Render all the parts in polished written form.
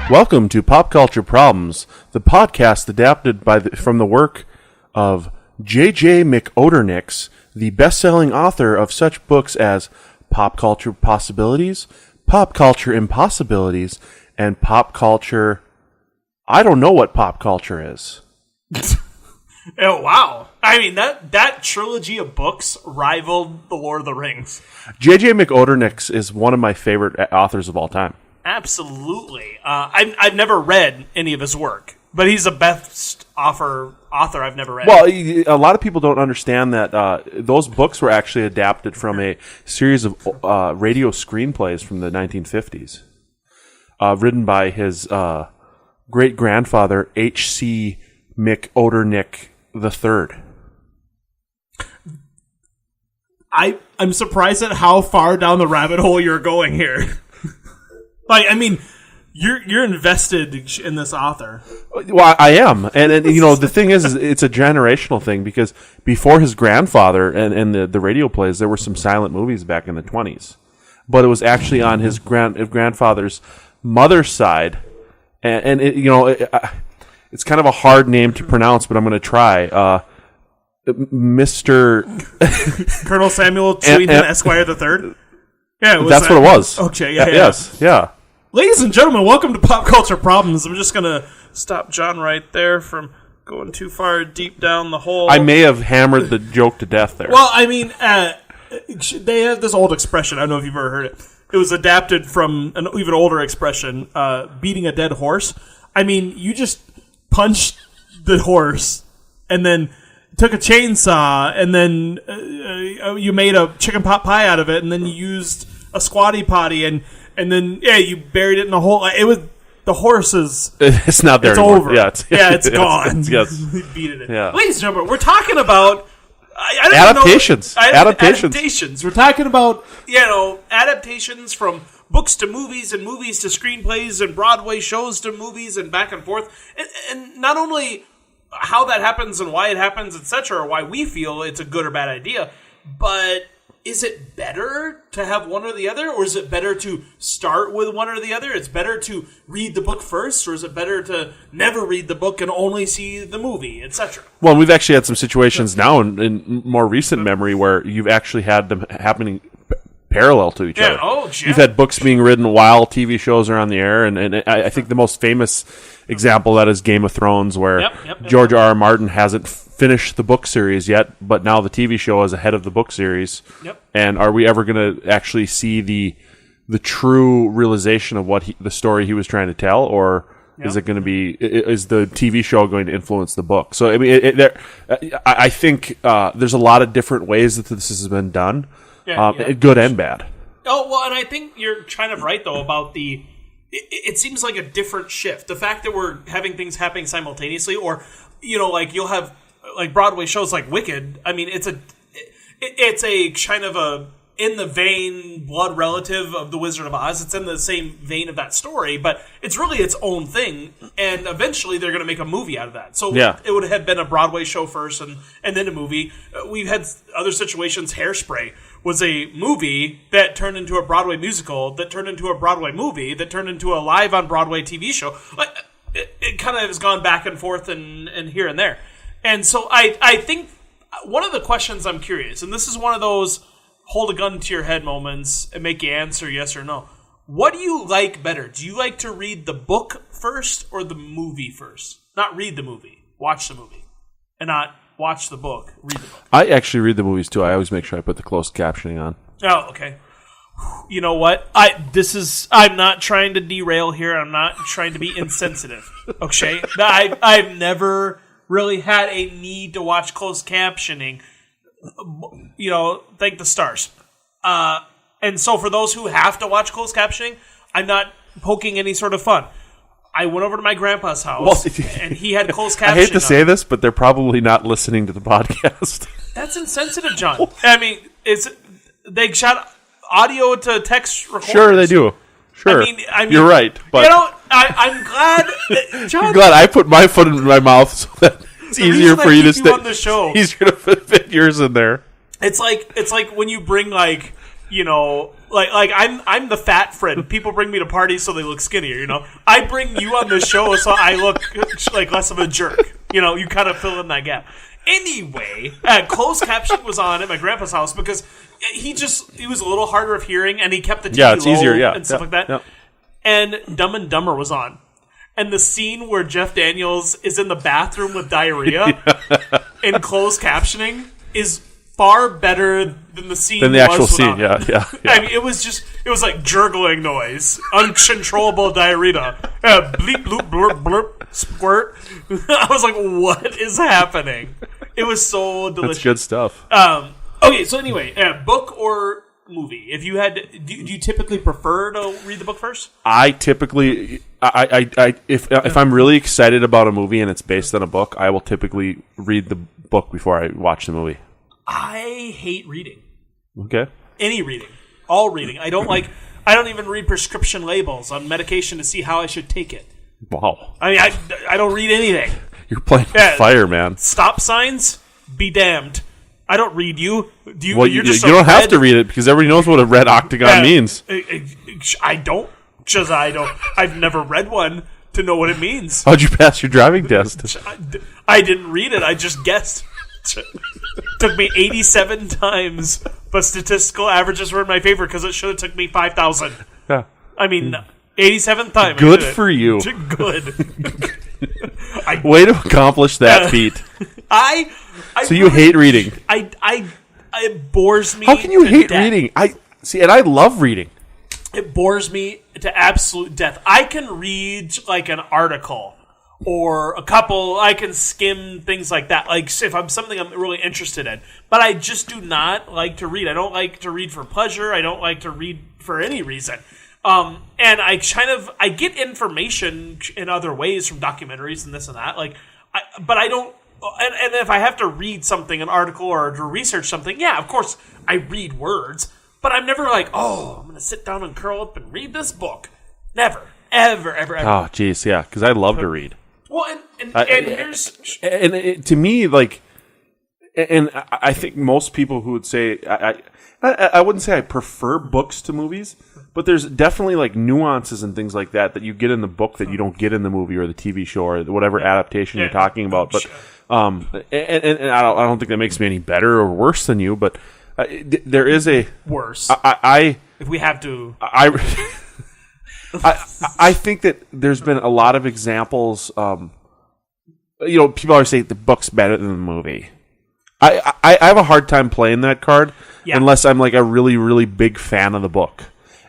Welcome to Pop Culture Problems, the podcast adapted from the work of J.J. McOdernicks, the best-selling author of such books as Pop Culture Possibilities, Pop Culture Impossibilities, and Pop Culture... I don't know what pop culture is. Oh, wow. I mean, that trilogy of books rivaled The Lord of the Rings. J.J. McOdernicks is one of my favorite authors of all time. Absolutely. I've never read any of his work, but he's the best author I've never read. Well, a lot of people don't understand that those books were actually adapted from a series of radio screenplays from the 1950s, written by his great-grandfather, H.C. McOdernick III. I'm surprised at how far down the rabbit hole you're going here. Like, I mean, you're invested in this author. Well, I am, and you know the thing is it's a generational thing because before his grandfather and the radio plays, there were some silent movies back in the 20s, but it was actually on his grandfather's mother's side, and it's kind of a hard name to pronounce, but I'm going to try. Mr. Colonel Samuel Sweden Esquire III. Yeah, that's what it was. Okay, yeah. Yes, yeah. Ladies and gentlemen, welcome to Pop Culture Problems. I'm just going to stop John right there from going too far deep down the hole. I may have hammered the joke to death there. Well, I mean, they have this old expression. I don't know if you've ever heard it. It was adapted from an even older expression, beating a dead horse. I mean, you just punched the horse and then took a chainsaw and then you made a chicken pot pie out of it and then you used a squatty potty and then you buried it in a hole. It was the horses. It's not there. It's anymore. over. Yeah, it's gone. Yes. We beat it. Yeah. Ladies and gentlemen, we're talking about adaptations. Adaptations. We're talking about adaptations from books to movies and movies to screenplays and Broadway shows to movies and back and forth. And not only how that happens and why it happens, etc., or why we feel it's a good or bad idea, but is it better to have one or the other, or is it better to start with one or the other? It's better to read the book first, or is it better to never read the book and only see the movie, etc.? Well, we've actually had some situations now in more recent memory where you've actually had them happening parallel to each other. Oh, yeah. You've had books being written while TV shows are on the air, and I think the most famous example of that is Game of Thrones, where George R. R. Martin hasn't finished the book series yet, but now the TV show is ahead of the book series. Yep. And are we ever going to actually see the true realization of what the story he was trying to tell, or is it going to be is the TV show going to influence the book? So I mean, I think there's a lot of different ways that this has been done, good and bad. Oh well, and I think you're kind of right though about the. It seems like a different shift. The fact that we're having things happening simultaneously, or like you'll have like Broadway shows like Wicked. I mean, it's a kind of a in the vein blood relative of The Wizard of Oz. It's in the same vein of that story, but it's really its own thing. And eventually, they're going to make a movie out of that. So it would have been a Broadway show first, and then a movie. We've had other situations. Hairspray was a movie that turned into a Broadway musical, that turned into a Broadway movie, that turned into a live on Broadway TV show. It kind of has gone back and forth and here and there. And so I think one of the questions I'm curious, and this is one of those hold a gun to your head moments and make you answer yes or no. What do you like better? Do you like to read the book first or the movie first? Not read the movie, watch the movie, and not watch the book, read the book. I actually read the movies too. I always make sure I put the closed captioning on. Oh, okay. You know what? I'm not trying to derail here. I'm not trying to be insensitive. Okay? I've never really had a need to watch closed captioning. Thank the stars. And so for those who have to watch closed captioning, I'm not poking any sort of fun. I went over to my grandpa's house, and he had closed captioning. I hate to say this, but they're probably not listening to the podcast. That's insensitive, John. I mean, they shot audio to text recorders. Sure, they do. Sure, I mean, you're right. But I'm glad, that, John. I'm glad I put my foot in my mouth so that it's easier for you to stay on the show. Easier to fit yours in there. It's like when you bring like Like I'm the fat friend. People bring me to parties so they look skinnier. You know, I bring you on the show so I look like less of a jerk. You know, you kind of fill in that gap. Anyway, closed captioning was on at my grandpa's house because he was a little harder of hearing and he kept the TV it's low easier, and stuff like that. Yeah. And Dumb and Dumber was on. And the scene where Jeff Daniels is in the bathroom with diarrhea in closed captioning is far better than the scene than the actual scene. Without. Yeah. I mean, it was like gurgling noise, uncontrollable diarrhea, bleep bloop blurp blurp squirt. I was like, what is happening? It was so delicious. That's good stuff. Okay, so anyway, book or movie? If you had, do you typically prefer to read the book first? I typically, if I'm really excited about a movie and it's based on a book, I will typically read the book before I watch the movie. I hate reading. Okay. Any reading. All reading. I don't even read prescription labels on medication to see how I should take it. Wow. I mean, I don't read anything. You're playing with fire, man. Stop signs? Be damned. I don't read you. Do you? Well, you don't have to read it because everybody knows what a red octagon means. I don't. I've never read one to know what it means. How'd you pass your driving test? I didn't read it. I just guessed. Took me 87 times, but statistical averages were in my favor because it should have took me 5,000. Yeah. I mean, 87th time. Good for you. Good. Way to accomplish that feat. So you hate reading. It bores me. How can you hate death. reading? And I love reading. It bores me to absolute death. I can read like an article or a couple. I can skim things like that. Like if I'm something I'm really interested in, but I just do not like to read. I don't like to read for pleasure. I don't like to read for any reason. And I get information in other ways from documentaries and this and that. But I don't. And if I have to read something, an article, or to research something, yeah, of course I read words. But I'm never like, I'm going to sit down and curl up and read this book. Never, ever. Oh, geez, yeah, because I love to read. Well, and here's... To me, like, and I think most people who would say, I wouldn't say I prefer books to movies, but there's definitely like nuances and things like that you get in the book that you don't get in the movie or the TV show or whatever adaptation you're talking about. But and I don't think that makes me any better or worse than you, but there is a worse. If we have to, I think that there's been a lot of examples. People always say the book's better than the movie. I have a hard time playing that card unless I'm like a really, really big fan of the book.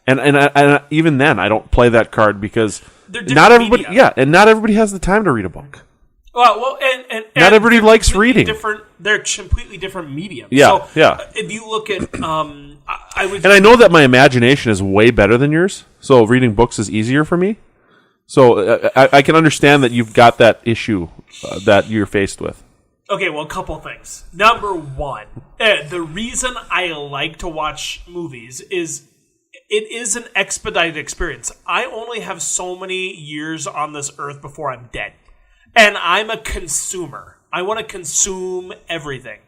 And even then, I don't play that card because not everybody. Media. Yeah, and not everybody has the time to read a book. Well, and not everybody likes reading. They're completely different mediums. Yeah, so, if you look at, I know that my imagination is way better than yours, so reading books is easier for me. So I can understand that you've got that issue that you're faced with. Okay, well, a couple things. Number one, the reason I like to watch movies is it is an expedited experience. I only have so many years on this earth before I'm dead. And I'm a consumer. I want to consume everything.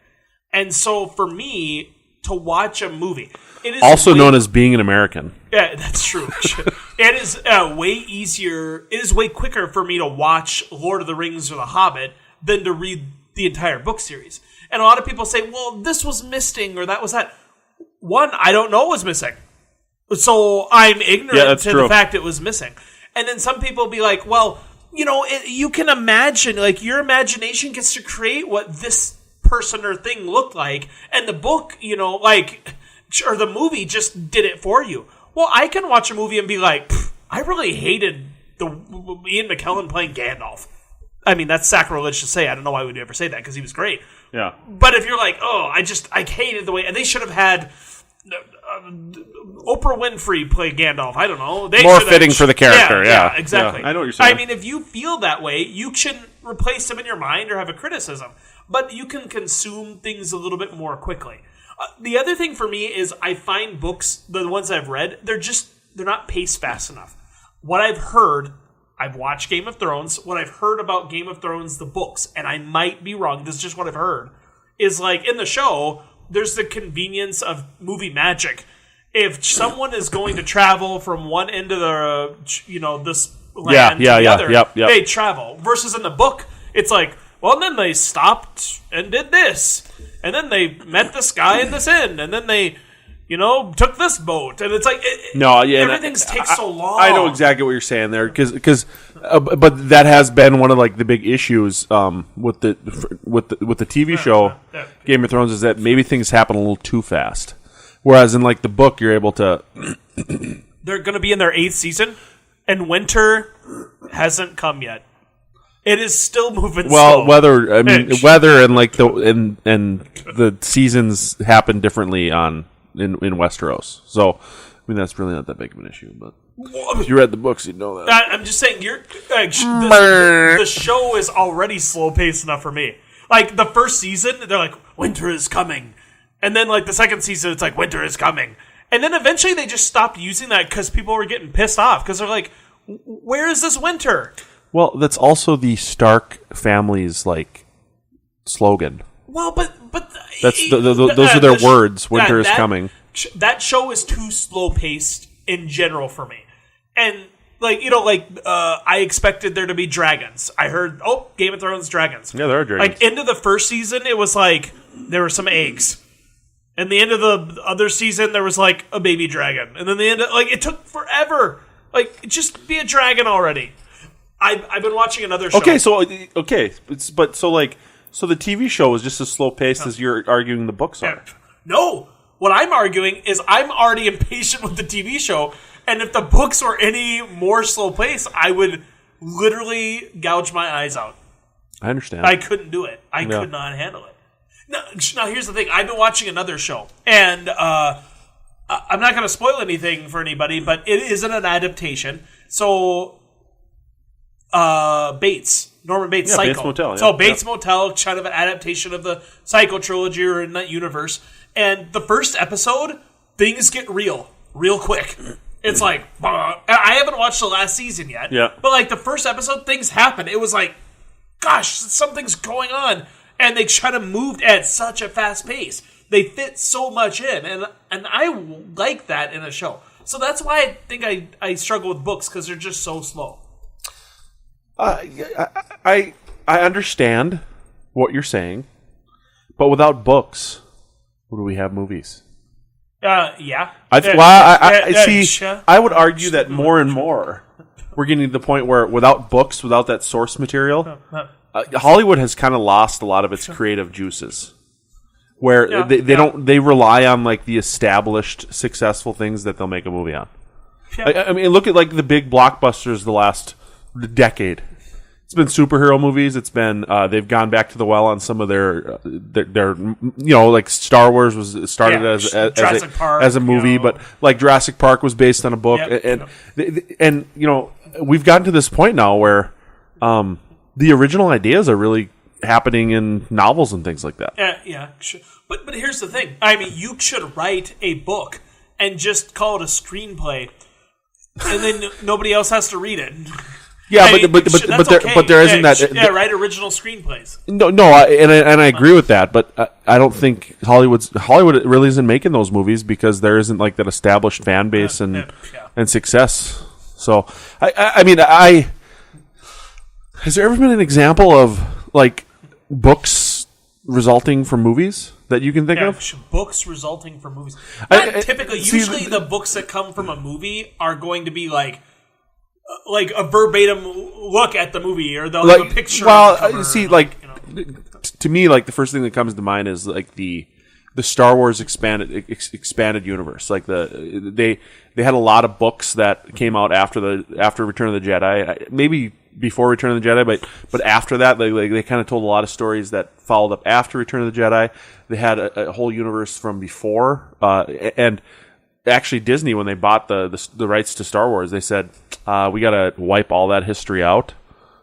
And so for me, to watch a movie... It is also known as being an American. Yeah, that's true. It is way easier... It is way quicker for me to watch Lord of the Rings or The Hobbit than to read the entire book series. And a lot of people say, well, this was missing or that was that. One, I don't know what was missing. So I'm ignorant to the fact it was missing. And then some people will be like, well... you can imagine, like, your imagination gets to create what this person or thing looked like, and the book, or the movie just did it for you. Well, I can watch a movie and be like, I really hated Ian McKellen playing Gandalf. I mean, that's sacrilege to say. I don't know why we'd ever say that, because he was great. Yeah. But if you're like, I hated the way, and they should have had... Oprah Winfrey play Gandalf. I don't know. More fitting for the character. Yeah, exactly. Yeah, I know what you're saying. I mean, if you feel that way, you shouldn't replace them in your mind or have a criticism. But you can consume things a little bit more quickly. The other thing for me is I find books, the ones I've read, they're not paced fast enough. What I've heard, I've watched Game of Thrones. What I've heard about Game of Thrones, the books, and I might be wrong, this is just what I've heard, is like in the show... There's the convenience of movie magic. if someone is going to travel from one end of the this land to the other, they travel. Versus in the book, it's like, well, and then they stopped and did this, and then they met this guy in this inn, and then they took this boat, and it's like everything takes so long. I know exactly what you're saying there, because but that has been one of like the big issues with the TV show Game of Thrones, is that maybe things happen a little too fast, whereas in like the book you're able to. They're going to be in their 8th season, and winter hasn't come yet. It is still moving. Well, slow. weather and like the seasons happen differently in Westeros. So, I mean, that's really not that big of an issue. But if you read the books, you'd know that. I'm just saying, the show is already slow paced enough for me. Like the first season, they're like, winter is coming, and then like the second season, it's like winter is coming, and then eventually they just stopped using that because people were getting pissed off because they're like, where is this winter? Well, that's also the Stark family's like slogan. Well, but that's those are their words. Winter is coming. That show is too slow paced in general for me, and I expected there to be dragons. I heard, Game of Thrones dragons. Yeah, there are dragons. Like into the first season, it was like there were some eggs, and the end of the other season, there was like a baby dragon, and then the end, it took forever. Like, just be a dragon already. I've been watching another show. So the TV show is just as slow paced as you're arguing the books are. No, what I'm arguing is I'm already impatient with the TV show, and if the books were any more slow paced, I would literally gouge my eyes out. I understand. I couldn't do it. I could not handle it. Now, here's the thing. I've been watching another show, and I'm not going to spoil anything for anybody, but it isn't an adaptation. So. Norman Bates' Psycho. Bates Motel. Yeah. So Bates Motel, kind of an adaptation of the Psycho trilogy or in that universe. And the first episode, things get real quick. It's like, I haven't watched the last season yet. Yeah. But like the first episode, things happen. It was like, gosh, something's going on. And they kind of moved at such a fast pace. They fit so much in. And I like that in a show. So that's why I think I struggle with books, because they're just so slow. I understand what you're saying, but without books, what do we have? Movies. Yeah. I would argue that more and more we're getting to the point where without books, without that source material, Hollywood has kind of lost a lot of its creative juices. Where they rely on like the established successful things that they'll make a movie on. Yeah. I mean, look at like the big blockbusters the last decade. It's been superhero movies. It's been they've gone back to the well on some of their like Star Wars was started as a movie, but like Jurassic Park was based on a book, and we've gotten to this point now where the original ideas are really happening in novels and things like that. Yeah. But here's the thing. I mean, you should write a book and just call it a screenplay, and then nobody else has to read it. Yeah, but there isn't that. Write original screenplays. No, and I agree with that, but I don't think Hollywood really isn't making those movies because there isn't like that established fan base and success. So I mean, has there ever been an example of like books resulting from movies that you can think of? Books resulting from movies. Usually the books that come from a movie are going to be like a verbatim look at the movie, or they'll have a picture. Well, to me, like the first thing that comes to mind is like the Star Wars expanded universe. Like they had a lot of books that came out after Return of the Jedi, maybe before Return of the Jedi, but after that, they kind of told a lot of stories that followed up after Return of the Jedi. They had a whole universe from before, and actually Disney, when they bought the rights to Star Wars, they said we got to wipe all that history out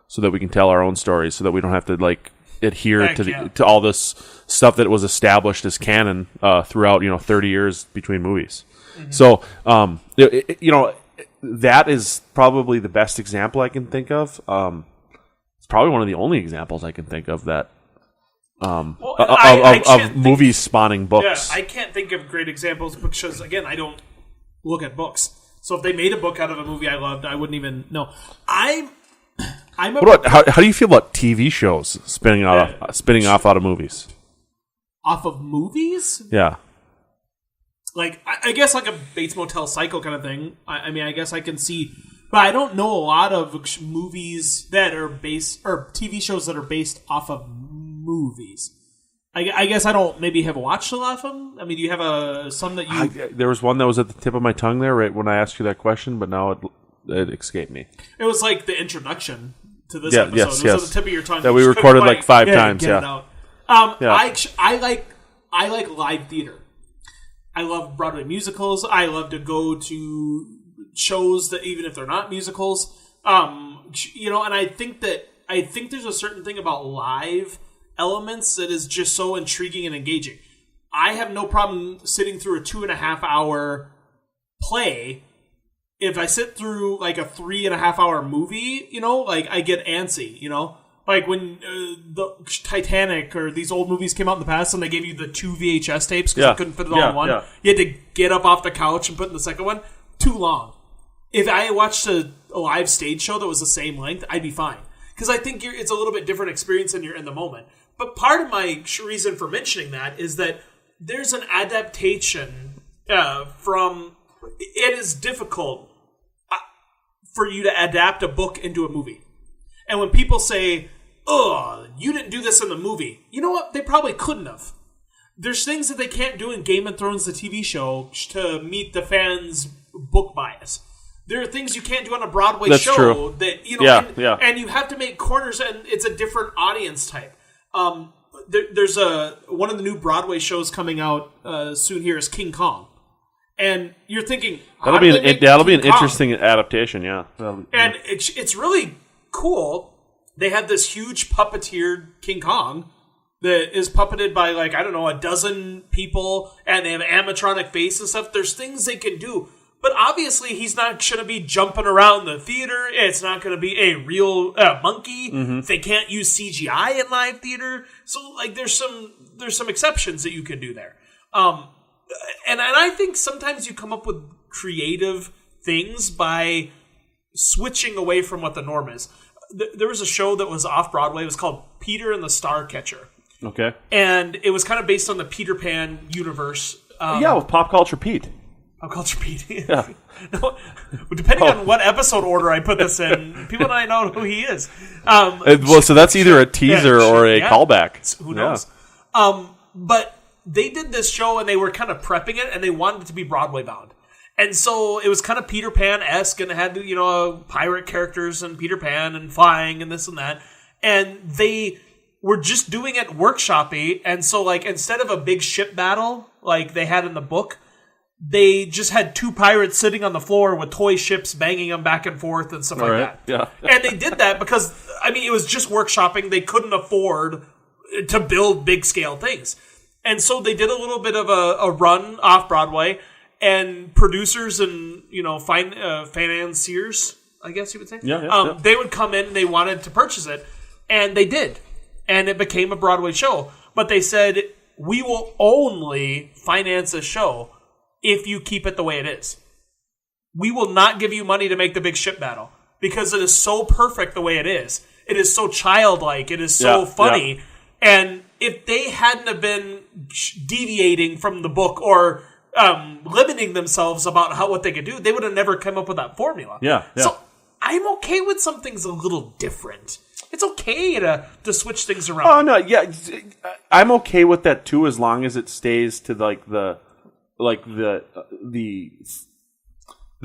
so that we can tell our own stories, so that we don't have to like adhere to all this stuff that was established as canon throughout 30 years between movies. Mm-hmm. So that is probably the best example I can think of. It's probably one of the only examples I can think of that of movies spawning books. Yeah, I can't think of great examples because again, I don't look at books. So if they made a book out of a movie I loved, I wouldn't even know. I'm What about, how do you feel about TV shows spinning off out of movies? Off of movies? Yeah. Like, I guess like a Bates Motel Psycho kind of thing. I mean, I guess I can see... But I don't know a lot of movies that are based... Or TV shows that are based off of movies. I guess I don't maybe have watched a lot of them. I mean, do you have some that you... There was one that was at the tip of my tongue there right when I asked you that question, but now it escaped me. It was like the introduction to this episode. Yes, it was at the tip of your tongue. That we recorded like 5 times, Get it out. I like live theater. I love Broadway musicals. I love to go to shows that even if they're not musicals, and I think there's a certain thing about live elements that is just so intriguing and engaging. I have no problem sitting through a 2.5 hour play. If I sit through like a 3.5 hour movie, like I get antsy, like when the Titanic or these old movies came out in the past and they gave you the 2 VHS tapes because I couldn't fit it all in one. Yeah. You had to get up off the couch and put in the second one. Too long. If I watched a live stage show that was the same length, I'd be fine. Because I think it's a little bit different experience and you're in the moment. But part of my reason for mentioning that is that there's an adaptation from... It is difficult for you to adapt a book into a movie. And when people say, "Oh, you didn't do this in the movie," you know what? They probably couldn't have. There's things that they can't do in Game of Thrones, the TV show, to meet the fans' book bias. There are things you can't do on a Broadway That's show true. that and you have to make corners, and it's a different audience type. There's one of the new Broadway shows coming out soon here is King Kong, and you're thinking that'll be an interesting adaptation, yeah. And it's really cool. They have this huge puppeteered King Kong that is puppeted by a dozen people, and they have animatronic face and stuff. There's things they can do. But obviously, he's not going to be jumping around the theater. It's not going to be a real monkey. Mm-hmm. They can't use CGI in live theater. So, there's some exceptions that you can do there. And I think sometimes you come up with creative things by switching away from what the norm is. There was a show that was off Broadway. It was called Peter and the Starcatcher. Okay. And it was kind of based on the Peter Pan universe. With Pop Culture Pete. Culture Pete. Yeah. No, depending on what episode order I put this in, people might know who he is. So that's either a teaser or a callback. Who knows? But they did this show and they were kind of prepping it and they wanted it to be Broadway bound. And so it was kind of Peter Pan-esque and it had, pirate characters and Peter Pan and flying and this and that. And they were just doing it workshoppy. And so, instead of a big ship battle like they had in the book, they just had 2 pirates sitting on the floor with toy ships banging them back and forth and stuff that. Yeah. And they did that because, it was just workshopping. They couldn't afford to build big-scale things. And so they did a little bit of a run off Broadway, and producers and, financiers, I guess you would say, they would come in and they wanted to purchase it, and they did. And it became a Broadway show. But they said, we will only finance a show if you keep it the way it is. We will not give you money to make the big ship battle because it is so perfect the way it is. It is so childlike. It is so funny. Yeah. And if they hadn't have been deviating from the book or limiting themselves about what they could do, they would have never come up with that formula. Yeah. So I'm okay with some things a little different. It's okay to switch things around. Oh no, yeah, I'm okay with that too, as long as it stays to the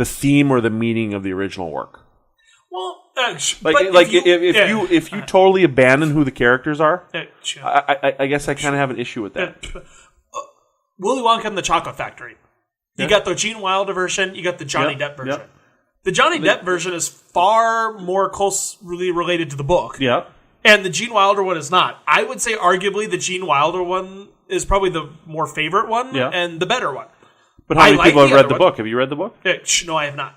theme or the meaning of the original work. Well, if you totally abandon who the characters are, I guess I kind of have an issue with that. Willy Wonka and the Chocolate Factory. You got the Gene Wilder version. You got the Johnny Depp version. Yep. The Johnny Depp version is far more closely related to the book. Yeah. And the Gene Wilder one is not. I would say arguably the Gene Wilder one is probably the more favorite one and the better one. But how many people have read the book? Have you read the book? No, I have not.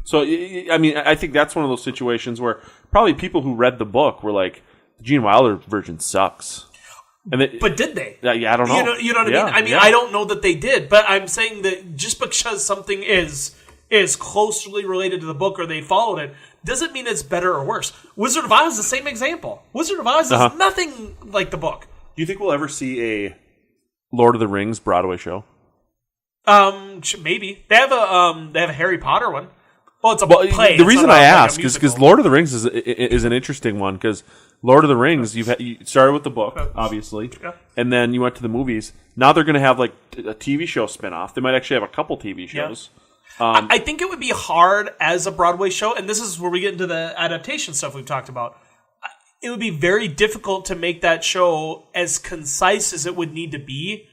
So, I think that's one of those situations where probably people who read the book were like, the Gene Wilder version sucks. But did they? Yeah, I don't know. You know what I mean? I don't know that they did, but I'm saying that just because something is closely related to the book or they followed it, doesn't mean it's better or worse. Wizard of Oz is the same example. Wizard of Oz is nothing like the book. Do you think we'll ever see a Lord of the Rings Broadway show? Maybe they have a Harry Potter one. Well, it's a play. The reason I ask is because Lord of the Rings is an interesting one because Lord of the Rings you started with the book obviously, and then you went to the movies. Now they're going to have like a TV show spinoff. They might actually have a couple TV shows. Yeah. I think it would be hard as a Broadway show, and this is where we get into the adaptation stuff we've talked about. It would be very difficult to make that show as concise as it would need to be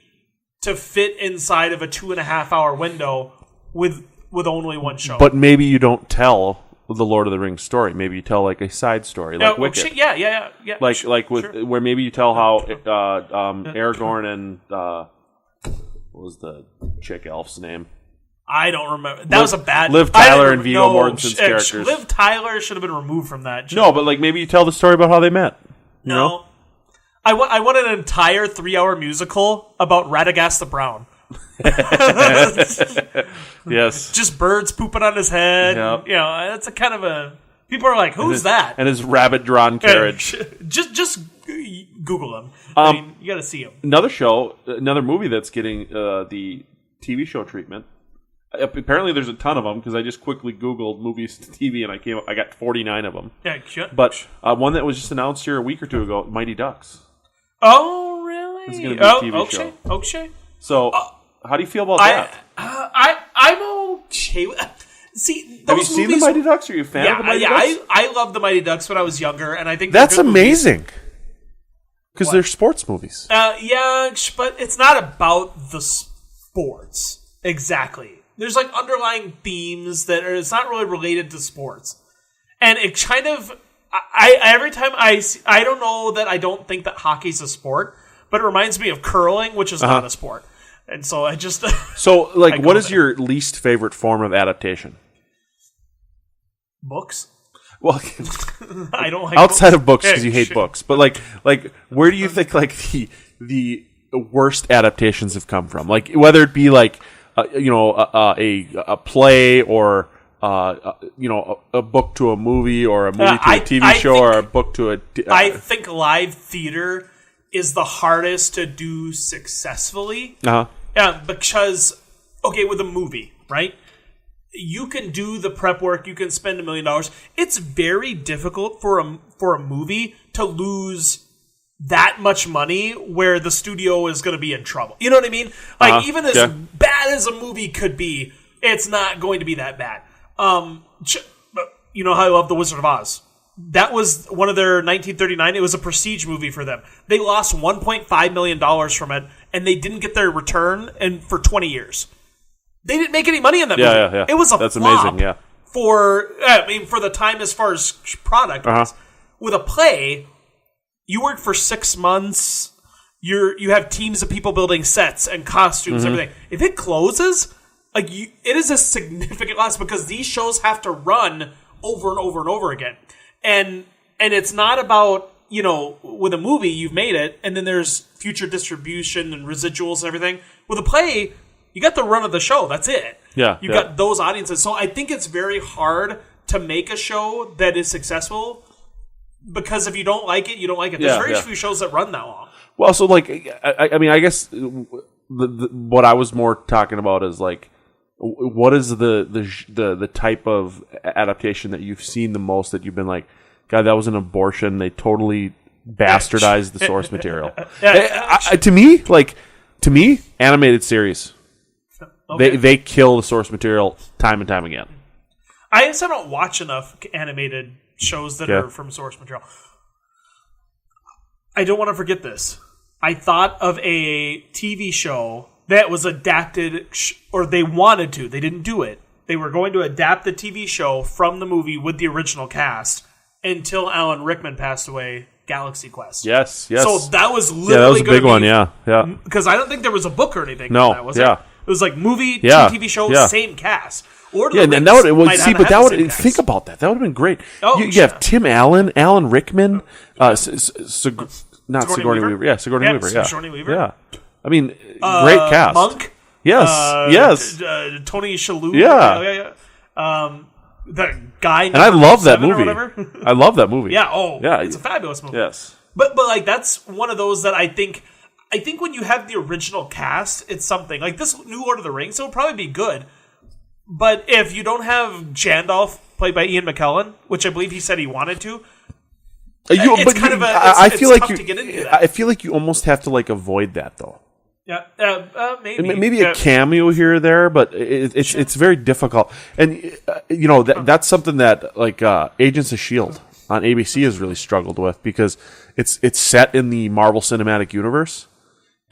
to fit inside of a 2.5 hour window with only one show. But maybe you don't tell the Lord of the Rings story. Maybe you tell like a side story, like Wicked. Yeah. Where maybe you tell how Aragorn and what was the chick elf's name? I don't remember. That was a bad... Liv Tyler and Viggo Mortensen's characters. Liv Tyler should have been removed from that. No, but like maybe you tell the story about how they met. You know? I want an entire 3-hour musical about Radagast the Brown. Yes. Just birds pooping on his head. Yep. You know, that's a kind of a... People are like, who's that? And his rabbit-drawn carriage. Just Google him. I mean, you got to see him. Another movie that's getting the TV show treatment. Apparently, there's a ton of them because I just quickly Googled movies to TV and I got 49 of them. Yeah, sure. But one that was just announced here a week or two ago, Mighty Ducks. Oh, really? It's going to be a TV show. Okay. So, how do you feel about that? I'm okay with. See, have you seen the Mighty Ducks? Are you a fan of the Mighty Ducks? I loved the Mighty Ducks when I was younger, and I think that's amazing because they're sports movies. Yeah, but it's not about the sports exactly. There's like underlying themes it's not really related to sports, and it kind of. Every time I don't know that I don't think that hockey's a sport, but it reminds me of curling, which is not a sport. And so I just... So, like, what is your least favorite form of adaptation? Books? Well, I don't like outside of books because you hate books. But, like, where do you think, like, the worst adaptations have come from? Like, whether it be, like, a play or... a book to a movie or a movie to a TV show or a book to a... I think live theater is the hardest to do successfully. Yeah, because, with a movie, right? You can do the prep work. You can spend $1 million. It's very difficult for a movie to lose that much money where the studio is going to be in trouble. You know what I mean? Like, even as bad as a movie could be, it's not going to be that bad. You know how I love The Wizard of Oz. That was one of their 1939. It was a prestige movie for them. They lost $1.5 million from it, and they didn't get their return for 20 years. They didn't make any money on that movie. Yeah. It was That's flop amazing, yeah. For the time as far as product goes. With a play, you work for 6 months. You have teams of people building sets and costumes and everything. If it closes... it is a significant loss because these shows have to run over and over and over again. And it's not about, with a movie, you've made it, and then there's future distribution and residuals and everything. With a play, you got the run of the show. That's it. Yeah. You've got those audiences. So I think it's very hard to make a show that is successful because if you don't like it, you don't like it. There's very few shows that run that long. Well, so, like, I guess what I was more talking about is, like, what is the type of adaptation that you've seen the most that you've been like, God, that was an abortion. They totally bastardized the source material. To me, animated series. Okay. They kill the source material time and time again. I guess I don't watch enough animated shows that are from source material. I don't want to forget this. I thought of a TV show that was adapted, or they wanted to. They didn't do it. They were going to adapt the TV show from the movie with the original cast until Alan Rickman passed away, Galaxy Quest. Yes. So that was literally that was a big one, yeah. Because I don't think there was a book or anything. No, for that, was it? It was like movie, TV show, same cast. And that would think about that. That would have been great. You have Tim Allen, Alan Rickman, not Sigourney Weaver. Yeah, Sigourney Weaver. Yeah, Sigourney Weaver. Yeah, I mean, great cast. Monk. Yes, yes. Tony Shalhoub. Yeah. The guy. And I love that movie. I love that movie. Yeah. Oh, yeah. It's a fabulous movie. Yes. But like that's one of those that I think when you have the original cast, it's something like this new Lord of the Rings. It would probably be good. But if you don't have Gandalf played by Ian McKellen, which I believe he said he wanted to, it's kind of I feel like tough to get into that. I feel like you almost have to like avoid that though. Yeah, maybe a cameo here or there, but it's very difficult. And that's something that like Agents of S.H.I.E.L.D. on ABC has really struggled with because it's set in the Marvel Cinematic Universe.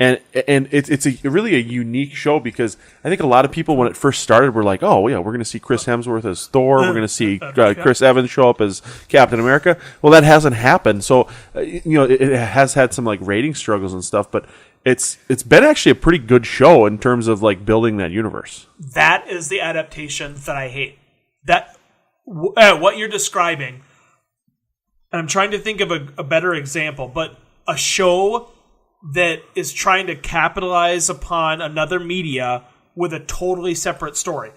And it's really a unique show because I think a lot of people when it first started were like, oh yeah, we're going to see Chris Hemsworth as Thor, we're going to see Chris Evans show up as Captain America. Well, that hasn't happened, so it has had some like rating struggles and stuff, but it's been actually a pretty good show in terms of like building that universe. That is the adaptation that I hate. That what you're describing, and I'm trying to think of a better example, but a show that is trying to capitalize upon another media with a totally separate story.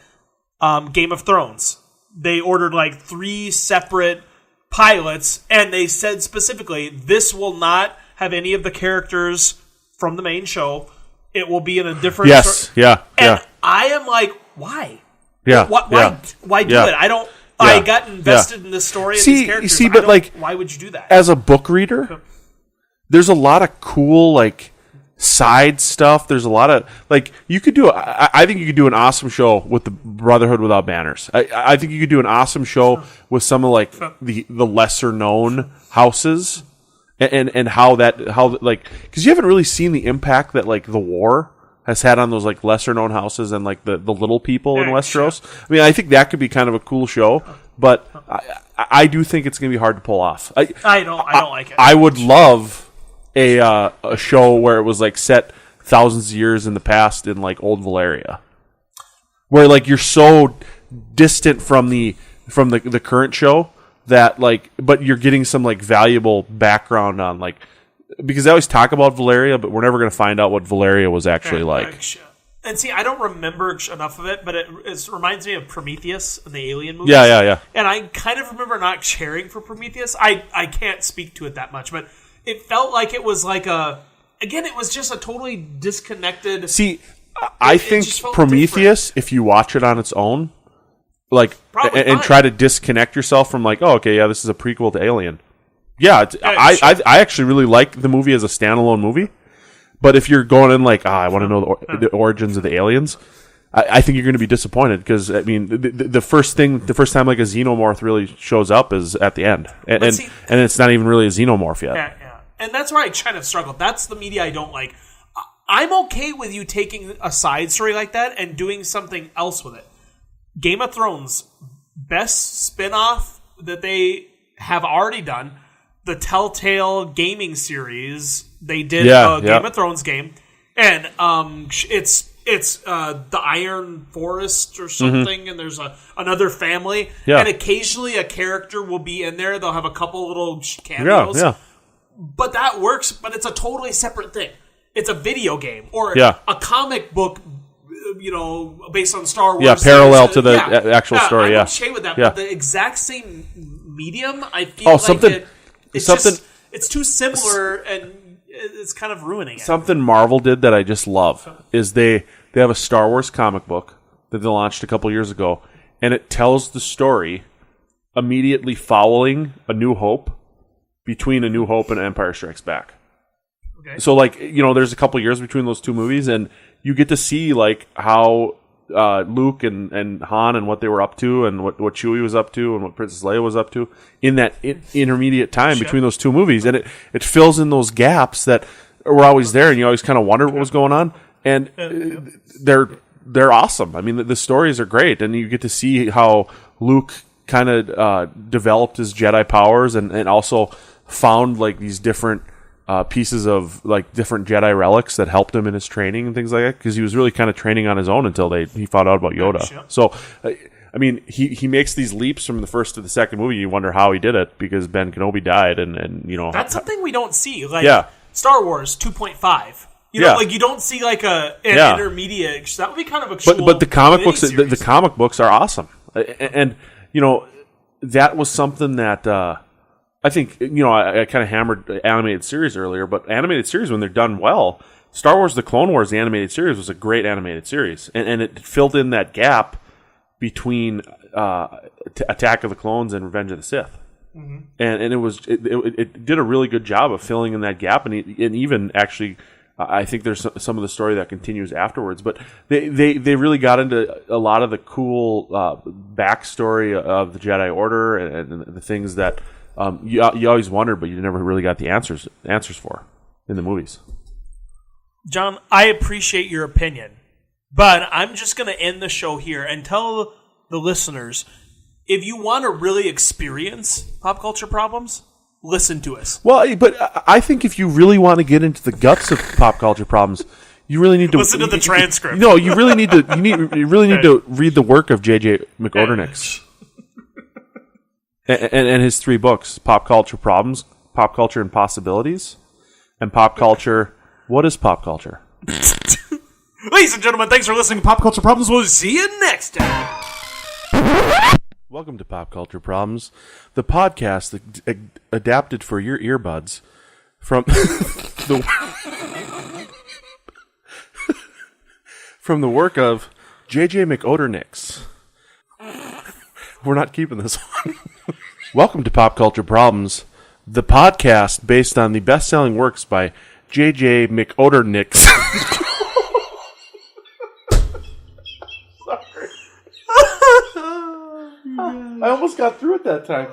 Game of Thrones. They ordered like 3 separate pilots, and they said specifically, this will not have any of the characters from the main show. It will be in a different... Yes, yeah. I am like, why? Yeah. Why do it? I don't... I got invested in this story and these characters. But like... Why would you do that? As a book reader... There's a lot of cool, like, side stuff. There's a lot of, like, you could do, I think you could do an awesome show with the Brotherhood Without Banners. I think you could do an awesome show with some of, like, the lesser known houses and how because you haven't really seen the impact that, like, the war has had on those, like, lesser known houses and, like, the little people in Westeros. I mean, I think that could be kind of a cool show, but I do think it's going to be hard to pull off. I don't like it. I would love a show where it was like set thousands of years in the past in like old Valyria, where like you're so distant from the current show that like, but you're getting some like valuable background on like, because they always talk about Valyria, but we're never going to find out what Valyria was actually like. And see, I don't remember enough of it, but it reminds me of Prometheus and the Alien movies. Yeah. And I kind of remember not caring for Prometheus. I can't speak to it that much, but it felt like it was like it was just a totally disconnected... See, I think Prometheus, different. If you watch it on its own, like, and try to disconnect yourself from like, oh, okay, yeah, this is a prequel to Alien. Yeah, I actually really like the movie as a standalone movie. But if you're going in like, I want to know the origins of the aliens, I think you're going to be disappointed because I mean, the first time like a xenomorph really shows up is at the end, and it's not even really a xenomorph yet. Yeah. And that's where I kind of struggle. That's the media I don't like. I'm okay with you taking a side story like that and doing something else with it. Game of Thrones, best spin-off that they have already done. The Telltale gaming series, they did a Game of Thrones game, and it's the Iron Forest or something, and there's another family, and occasionally a character will be in there. They'll have a couple little cameos, but that works. But it's a totally separate thing. It's a video game or a comic book, based on Star Wars. Yeah, parallel to the actual story. I'm okay with that, but the exact same medium, I feel like it's too similar, and it's kind of ruining it. Something Marvel did that I just love is they have a Star Wars comic book that they launched a couple years ago, and it tells the story immediately following A New Hope, between A New Hope and Empire Strikes Back. Okay. So, like, there's a couple years between those two movies, and you get to see, like, how Luke and Han and what they were up to, and what Chewie was up to, and what Princess Leia was up to in that intermediate time between those two movies. And it fills in those gaps that were always there, and you always kind of wondered what was going on. And they're awesome. I mean, the stories are great, and you get to see how Luke kind of developed his Jedi powers and also found, like, these different pieces of like different Jedi relics that helped him in his training and things like that, because he was really kind of training on his own until he found out about Yoda. So I mean, he makes these leaps from the first to the second movie. You wonder how he did it because Ben Kenobi died, and you know that's something we don't see. Like Star Wars 2.5. You know, like you don't see like an intermediate. That would be kind of a cool. But the comic books, the comic books are awesome, and you know that was something that I think I kind of hammered the animated series earlier, but animated series when they're done well, Star Wars: The Clone Wars, the animated series, was a great animated series, and it filled in that gap between Attack of the Clones and Revenge of the Sith. Mm-hmm. And it did a really good job of filling in that gap, and even actually, I think there's some of the story that continues afterwards. But they really got into a lot of the cool backstory of the Jedi Order and the things that you always wondered, but you never really got the answers for in the movies. John, I appreciate your opinion, but I'm just going to end the show here and tell the listeners, if you want to really experience pop culture problems, listen to us. Well, but I think if you really want to get into the guts of pop culture problems, you really need to listen to the transcript. No, you really need to. You really need to read the work of J.J. McOdernix and his 3 books: Pop Culture Problems, Pop Culture Impossibilities, and Pop Culture. What is pop culture? Ladies and gentlemen, thanks for listening to Pop Culture Problems. We'll see you next time. Welcome to Pop Culture Problems, the podcast that adapted for your earbuds from from the work of J.J. McOdernix. We're not keeping this one. Welcome to Pop Culture Problems, the podcast based on the best-selling works by J.J. McOdernix. Sorry. I almost got through it that time.